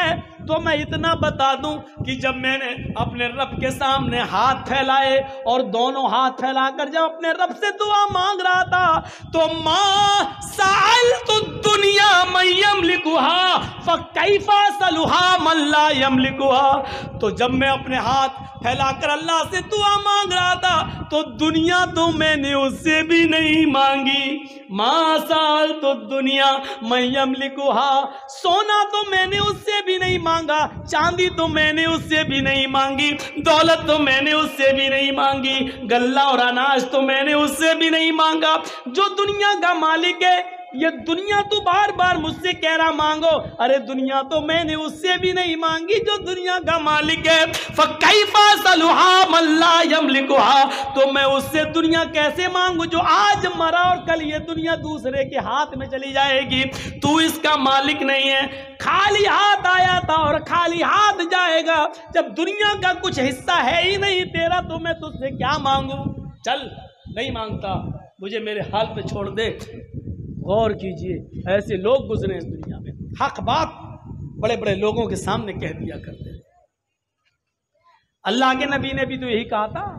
है तो मैं इतना बता दूं कि जब मैंने अपने रब के सामने हाथ फैलाए और दोनों हाथ फैलाकर जब अपने रब से दुआ मांग रहा था तो मां साल तो दुनिया मयम लिखुहा फकैफा सलुहा मन ला यमलिकुहा। तो जब मैं अपने हाथ फैलाकर अल्लाह से दुआ मांग रहा था तो दुनिया तो मैंने उससे भी नहीं मांगी। मां साल तो दुनिया मयम लिखुहा, सोना तो मैंने उससे भी नहीं मांगा, चांदी तो मैंने उससे भी नहीं मांगी, दौलत तो मैंने उससे भी नहीं मांगी, गल्ला और अनाज तो मैंने उससे भी नहीं मांगा। जो दुनिया का मालिक है ये दुनिया तो बार बार मुझसे कह रहा मांगो, अरे दुनिया तो मैंने उससे भी नहीं मांगी जो दुनिया का मालिक है। फकैफा सलुहा मन ला यमलिकुहा, तो मैं उससे दुनिया कैसे मांगू जो आज मरा और कल ये दुनिया दूसरे के हाथ में चली जाएगी। तू इसका मालिक नहीं है, खाली हाथ आया था और खाली हाथ जाएगा। जब दुनिया का कुछ हिस्सा है ही नहीं तेरा तो मैं तुझसे क्या मांगू। चल नहीं मांगता, मुझे मेरे हाल पे छोड़ दे। गौर कीजिए, ऐसे लोग गुजरे इस दुनिया में, हक बात बड़े बड़े लोगों के सामने कह दिया करते हैं। अल्लाह के नबी ने भी तो यही कहा था,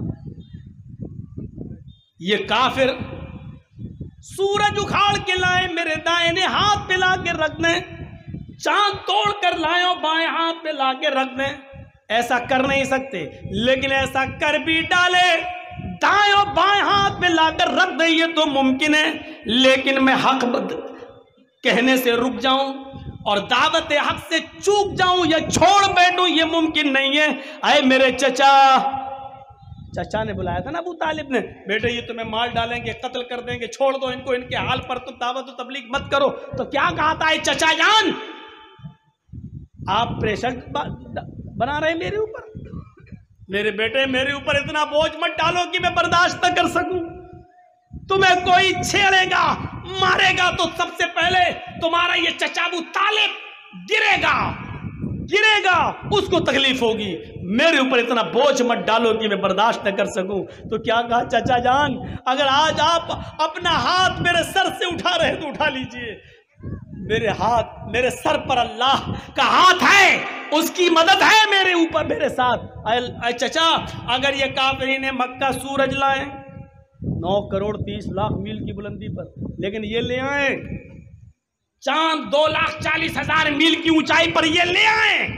ये काफिर सूरज उखाड़ के लाए मेरे दाहिने हाथ पे ला के रख दें, चांद तोड़ कर लाए और बाएं हाथ पे ला के रख दें, ऐसा कर नहीं सकते। लेकिन ऐसा कर भी डाले, दाएं और बाएं हाथ में लाकर रख दे, ये तो मुमकिन है। लेकिन मैं हक कहने से रुक जाऊं और दावत हक से चूक जाऊं या छोड़ बैठूं, ये मुमकिन नहीं है। आए मेरे चचा ने बुलाया था ना अबू तालिब ने, बेटे ये तुम्हें मार डालेंगे, कत्ल कर देंगे, छोड़ दो इनको, इनके हाल पर तुम दावत और तबलीग मत करो। तो क्या कहा था चचा जान, आप प्रेशर बना रहे मेरे ऊपर, मेरे बेटे मेरे ऊपर इतना बोझ मत डालो कि मैं बर्दाश्त न कर सकूं। तुम्हें कोई छेड़ेगा मारेगा तो सबसे पहले तुम्हारा ये चचा अबू तालिब गिरेगा, उसको तकलीफ होगी। मेरे ऊपर इतना बोझ मत डालो कि मैं बर्दाश्त न कर सकूं। तो क्या कहा चचा जान, अगर आज आप अपना हाथ मेरे सर से उठा रहे तो उठा लीजिए, मेरे हाथ मेरे सर पर अल्लाह का हाथ है, उसकी मदद है मेरे ऊपर मेरे साथ। चचा अगर ये काफिरीन मक्का सूरज लाए 9 करोड़ 30 लाख मील की बुलंदी पर, लेकिन ये ले आए चांद 2,40,000 मील की ऊंचाई पर, ये ले आए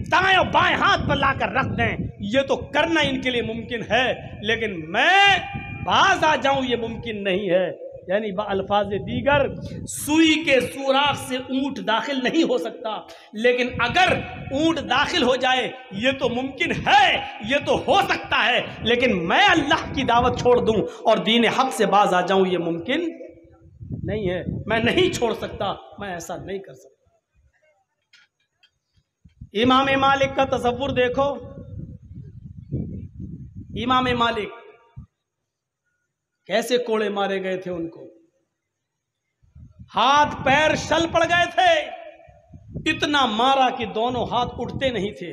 दाएं और बाएं हाथ पर लाकर रख दें, ये तो करना इनके लिए मुमकिन है। लेकिन मैं बाज आ जाऊं ये मुमकिन नहीं है। यानी अल्फाज दीगर, सुई के सुराख से ऊंट दाखिल नहीं हो सकता, लेकिन अगर ऊंट दाखिल हो जाए ये तो मुमकिन है, ये तो हो सकता है। लेकिन मैं अल्लाह की दावत छोड़ दूं और दीन हक से बाज आ जाऊं ये मुमकिन नहीं है। मैं नहीं छोड़ सकता, मैं ऐसा नहीं कर सकता। इमाम मालिक का तसव्वुर देखो, इमाम मालिक कैसे कोड़े मारे गए थे, उनको हाथ पैर शल पड़ गए थे, इतना मारा कि दोनों हाथ उठते नहीं थे।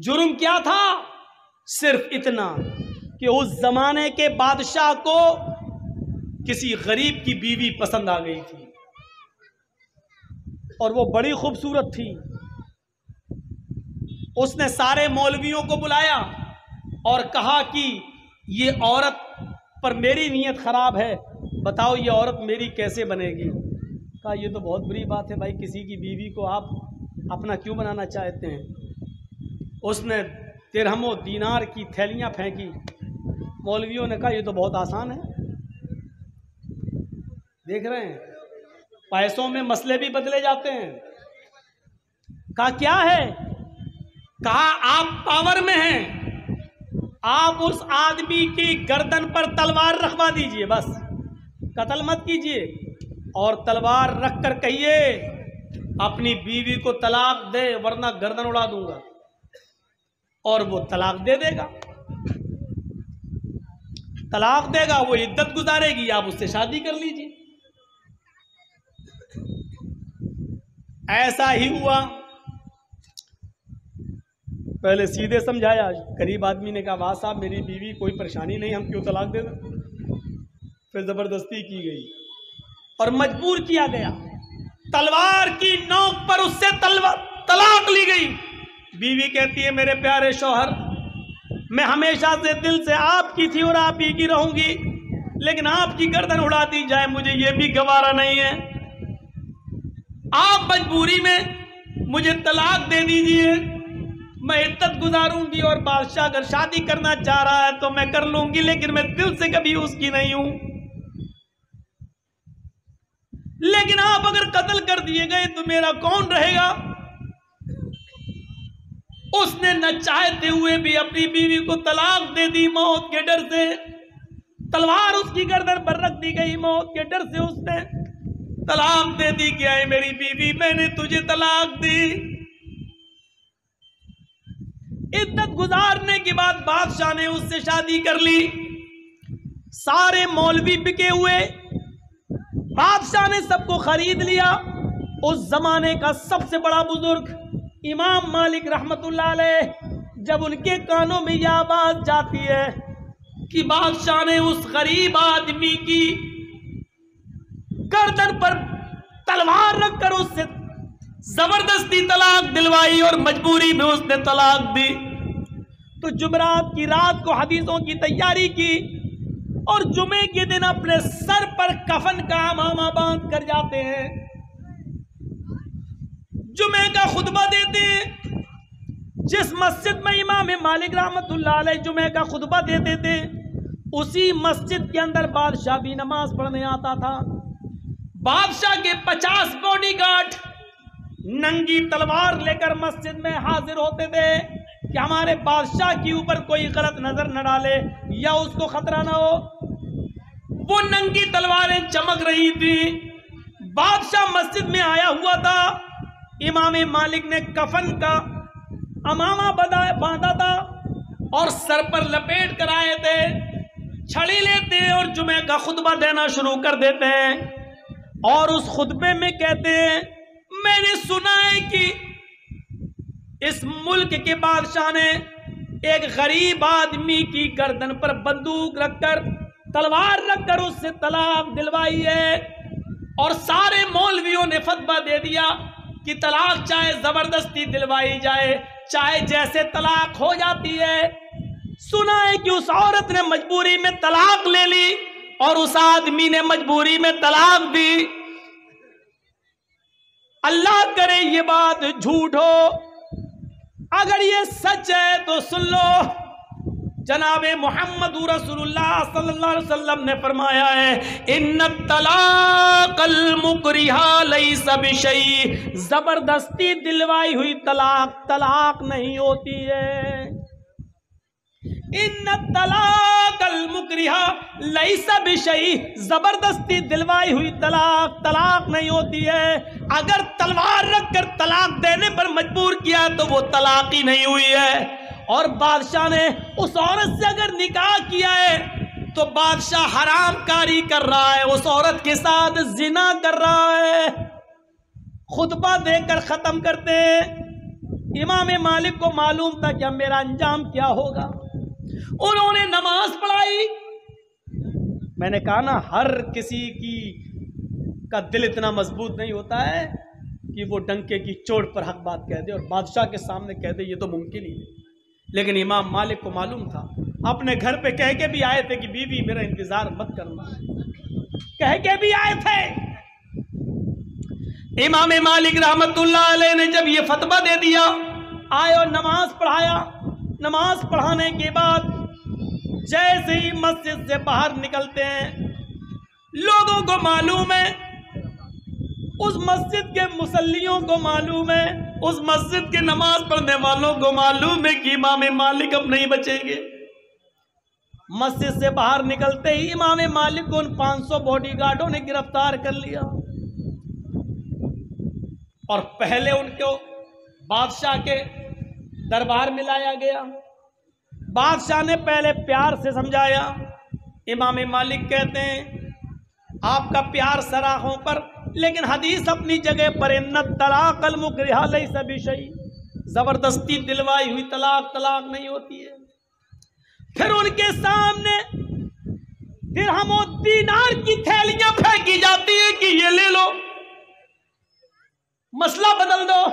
जुर्म क्या था? सिर्फ इतना कि उस जमाने के बादशाह को किसी गरीब की बीवी पसंद आ गई थी और वो बड़ी खूबसूरत थी। उसने सारे मौलवियों को बुलाया और कहा कि ये औरत पर मेरी नीयत खराब है, बताओ ये औरत मेरी कैसे बनेगी। कहा ये तो बहुत बुरी बात है भाई, किसी की बीवी को आप अपना क्यों बनाना चाहते हैं। उसने दिरहमों दीनार की थैलियां फेंकी। मौलवियों ने कहा ये तो बहुत आसान है, देख रहे हैं पैसों में मसले भी बदले जाते हैं। कहा क्या है? कहा आप पावर में हैं, आप उस आदमी की गर्दन पर तलवार रखवा दीजिए, बस कत्ल मत कीजिए, और तलवार रख कर कहिए अपनी बीवी को तलाक दे वरना गर्दन उड़ा दूंगा, और वो तलाक दे देगा। तलाक देगा, वो इद्दत गुजारेगी, आप उससे शादी कर लीजिए। ऐसा ही हुआ। पहले सीधे समझाया, गरीब आदमी ने कहा वाह साहब मेरी बीवी कोई परेशानी नहीं, हम क्यों तलाक दे दें। फिर जबरदस्ती की गई और मजबूर किया गया, तलवार की नोक पर उससे तलाक ली गई। बीवी कहती है मेरे प्यारे शौहर, मैं हमेशा से दिल से आपकी थी और आप ही की रहूंगी, लेकिन आपकी गर्दन उड़ा दी जाए मुझे ये भी गवारा नहीं है। आप मजबूरी में मुझे तलाक दे दीजिए, मैं इद्दत गुजारूंगी और बादशाह अगर शादी करना चाह रहा है तो मैं कर लूंगी, लेकिन मैं दिल से कभी उसकी नहीं हूं। लेकिन आप अगर कत्ल कर दिए गए तो मेरा कौन रहेगा? उसने न चाहते हुए भी अपनी बीवी को तलाक दे दी मौत के डर से। तलवार उसकी गर्दन पर रख दी गई, मौत के डर से उसने तलाक दे दी। क्या है मेरी बीवी, मैंने तुझे तलाक दी। इद्दत गुजारने के बाद बादशाह ने उससे शादी कर ली। सारे मौलवी बिके हुए, बादशाह ने सबको खरीद लिया। उस जमाने का सबसे बड़ा बुजुर्ग इमाम मालिक रहमतुल्लाह अलैह, जब उनके कानों में यह आवाज जाती है कि बादशाह ने उस गरीब आदमी की गर्दन पर तलवार रखकर उससे जबरदस्ती तलाक दिलवाई और मजबूरी में उसने तलाक दी, तो जुमेरात की रात को हदीसों की तैयारी की और जुमे के दिन अपने सर पर कफन का अमामा बांध कर जाते हैं, जुमे का खुतबा देते हैं। जिस मस्जिद में इमाम मालिक रहमतुल्लाह अलैह जुमे का खुतबा देते थे, उसी मस्जिद के अंदर बादशाह भी नमाज पढ़ने आता था। बादशाह के 50 बॉडीगार्ड नंगी तलवार लेकर मस्जिद में हाजिर होते थे कि हमारे बादशाह के ऊपर कोई गलत नजर न डाले या उसको खतरा ना हो। वो नंगी तलवारें चमक रही थी। बादशाह मस्जिद में आया हुआ था, इमाम मालिक ने कफन का अमामा बांधा था और सर पर लपेट कर आए थे। छड़ी लेते हैं और जुमे का खुतबा देना शुरू कर देते हैं और उस खुतबे में कहते हैं, मैंने सुना है कि इस मुल्क के बादशाह ने एक गरीब आदमी की गर्दन पर बंदूक रखकर, तलवार रखकर उससे तलाक दिलवाई है और सारे मौलवियों ने फतवा दे दिया कि तलाक चाहे जबरदस्ती दिलवाई जाए, चाहे जैसे तलाक हो जाती है। सुना है कि उस औरत ने मजबूरी में तलाक ले ली और उस आदमी ने मजबूरी में तलाक दी। अल्लाह करे ये बात झूठ हो, अगर ये सच है तो सुन लो, जनाबे मोहम्मद रसूलुल्लाह सल्लल्लाहु अलैहि वसल्लम ने फरमाया है, इन्ना तलाक़ल मुकरिहा लैसा बिशै, जबरदस्ती दिलवाई हुई तलाक तलाक नहीं होती है। इन्ना तलाक़ल मुकरिहा लैसा बिशै, जबरदस्ती दिलवाई हुई तलाक तलाक नहीं होती है। अगर तलवार रखकर तलाक देने पर मजबूर किया तो वो तलाक ही नहीं हुई है। और बादशाह ने उस औरत से अगर निकाह किया है तो बादशाह हराम कारी कर रहा है, उस औरत के साथ जिना कर रहा है। खुतबा देकर खत्म करते हैं। इमाम मालिक को मालूम था कि अब मेरा अंजाम क्या होगा। उन्होंने नमाज पढ़ाई। मैंने कहा ना, हर किसी का दिल इतना मजबूत नहीं होता है कि वो डंके की चोट पर हक बात कह दे और बादशाह के सामने कह दे, ये तो मुमकिन ही नहीं। लेकिन इमाम मालिक को मालूम था, अपने घर पे कह के भी आए थे कि बीवी मेरा इंतजार मत करना, कह के भी आए थे। इमाम मालिक रहमतुल्लाह अलैह ने जब ये फतवा दे दिया, आए और नमाज पढ़ाया। नमाज पढ़ाने के बाद जैसे ही मस्जिद से बाहर निकलते हैं, लोगों को मालूम है, उस मस्जिद के मुसल्लियों को मालूम है, उस मस्जिद के नमाज पढ़ने वालों को मालूम है कि इमाम मालिक अब नहीं बचेंगे। मस्जिद से बाहर निकलते ही इमाम मालिक को उन 500 बॉडीगार्डों ने गिरफ्तार कर लिया और पहले उनको बादशाह के दरबार में लाया गया। बादशाह ने पहले प्यार से समझाया। इमाम मालिक कहते हैं, आपका प्यार सराहों पर, लेकिन हदीस अपनी जगह पर, इन्ना तलाक़ल मुकरिहा लैसा बिशै, जबरदस्ती दिलवाई हुई तलाक तलाक नहीं होती है। फिर उनके सामने दिरहम और दीनार की थैलियां फेंकी जाती है कि ये ले लो, मसला बदल दो।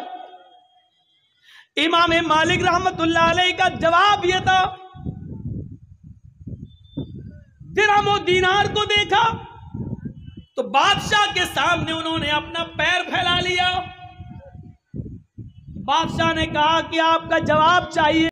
इमाम मालिक रहमतुल्लाह अलैह का जवाब यह था, दिरहम और दीनार को देखा तो बादशाह के सामने उन्होंने अपना पैर फैला लिया। बादशाह ने कहा कि आपका जवाब चाहिए।